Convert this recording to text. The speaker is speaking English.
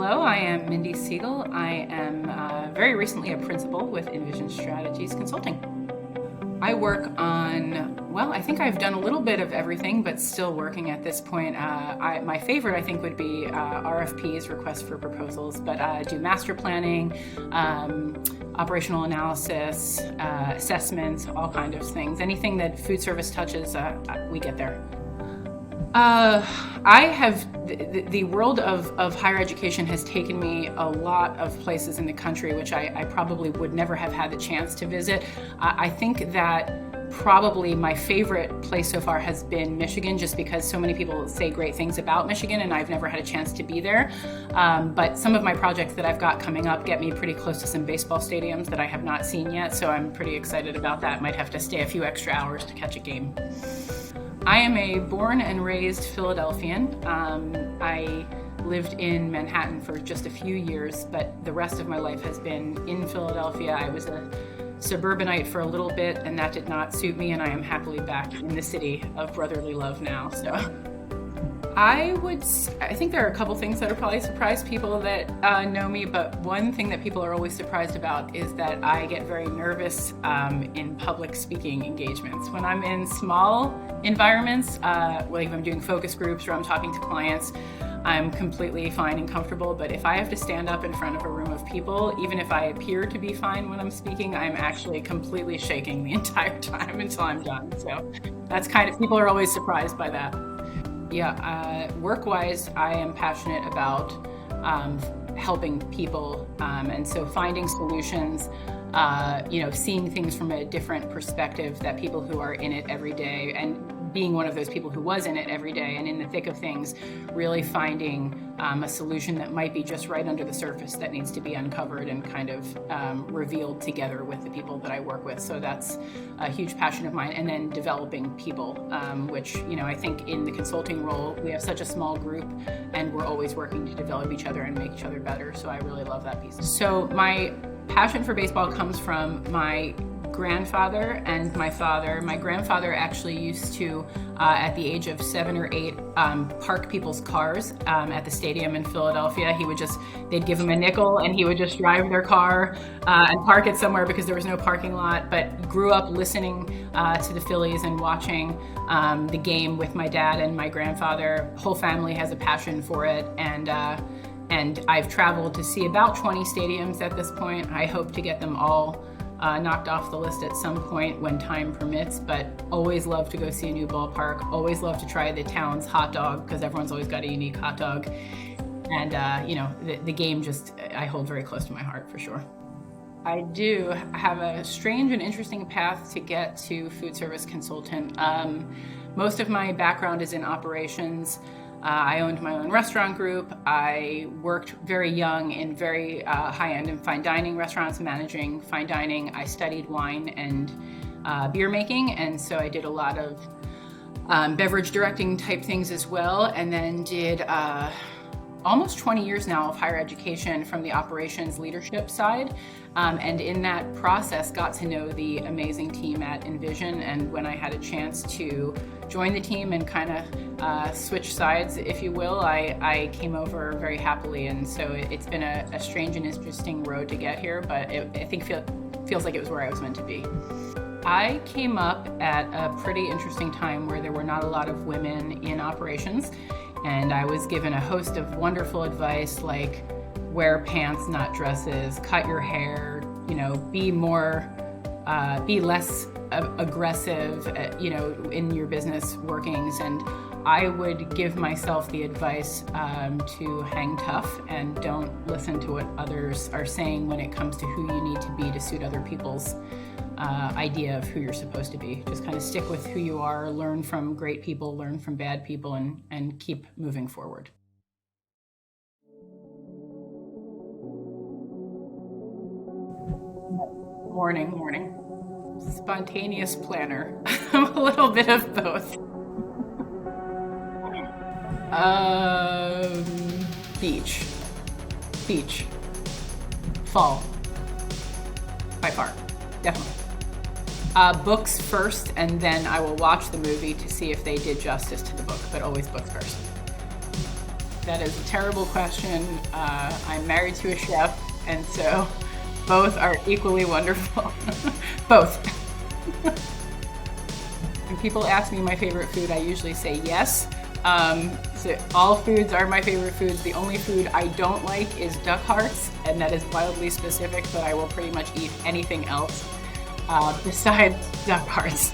Hello, I am Mindy Siegel. I am very recently a principal with Envision Strategies Consulting. I work on, well, I think I've done a little bit of everything, but still working at this point. My favorite, I think, would be RFPs, requests for proposals, but I do master planning, operational analysis, assessments, all kinds of things. Anything that food service touches, we get there. The world of higher education has taken me a lot of places in the country, which I probably would never have had the chance to visit. I think that probably my favorite place so far has been Michigan, just because so many people say great things about Michigan and I've never had a chance to be there. But some of my projects that I've got coming up get me pretty close to some baseball stadiums that I have not seen yet, so I'm pretty excited about that. Might have to stay a few extra hours to catch a game. I am a born and raised Philadelphian. I lived in Manhattan for just a few years, but the rest of my life has been in Philadelphia. I was a suburbanite for a little bit, and that did not suit me, and I am happily back in the city of brotherly love now. So I think there are a couple things that will probably surprise people that know me, but one thing that people are always surprised about is that I get very nervous in public speaking engagements. When I'm in small environments, like if I'm doing focus groups or I'm talking to clients, I'm completely fine and comfortable, but if I have to stand up in front of a room of people, even if I appear to be fine when I'm speaking, I'm actually completely shaking the entire time until I'm done. So that's people are always surprised by that. Yeah, work-wise, I am passionate about helping people, and so finding solutions, seeing things from a different perspective that people who are in it every day, and being one of those people who was in it every day and in the thick of things, really finding a solution that might be just right under the surface that needs to be uncovered and kind of revealed together with the people that I work with. So that's a huge passion of mine. And then developing people, which, I think in the consulting role, we have such a small group and we're always working to develop each other and make each other better. So I really love that piece. So my passion for baseball comes from my grandfather and my father. My grandfather actually used to, at the age of 7 or 8, park people's cars at the stadium in Philadelphia. They'd give him a nickel and he would just drive their car and park it somewhere because there was no parking lot, but grew up listening to the Phillies and watching the game with my dad and my grandfather. Whole family has a passion for it, and I've traveled to see about 20 stadiums at this point. I hope to get them all knocked off the list at some point when time permits, but always love to go see a new ballpark, always love to try the town's hot dog because everyone's always got a unique hot dog. And, the game I hold very close to my heart for sure. I do have a strange and interesting path to get to food service consultant. Most of my background is in operations. I owned my own restaurant group. I worked very young in very high-end and fine dining restaurants, managing fine dining. I studied wine and beer making, and so I did a lot of beverage directing type things as well, and then did almost 20 years now of higher education from the operations leadership side. And in that process, got to know the amazing team at Envision. And when I had a chance to join the team and kind of switch sides, if you will, I came over very happily. And so it's been a strange and interesting road to get here, but I think feels like it was where I was meant to be. I came up at a pretty interesting time where there were not a lot of women in operations. And I was given a host of wonderful advice like wear pants, not dresses, cut your hair, be less aggressive, in your business workings. And I would give myself the advice to hang tough and don't listen to what others are saying when it comes to who you need to be to suit other people's idea of who you're supposed to be. Just kind of stick with who you are, learn from great people, learn from bad people, and keep moving forward. Morning. Spontaneous planner. I'm a little bit of both. Beach. Fall. By far. Definitely. Books first, and then I will watch the movie to see if they did justice to the book, but always books first. That is a terrible question. I'm married to a chef, and so both are equally wonderful. Both. When people ask me my favorite food, I usually say yes. So all foods are my favorite foods. The only food I don't like is duck hearts, and that is wildly specific, but I will pretty much eat anything else besides duck hearts.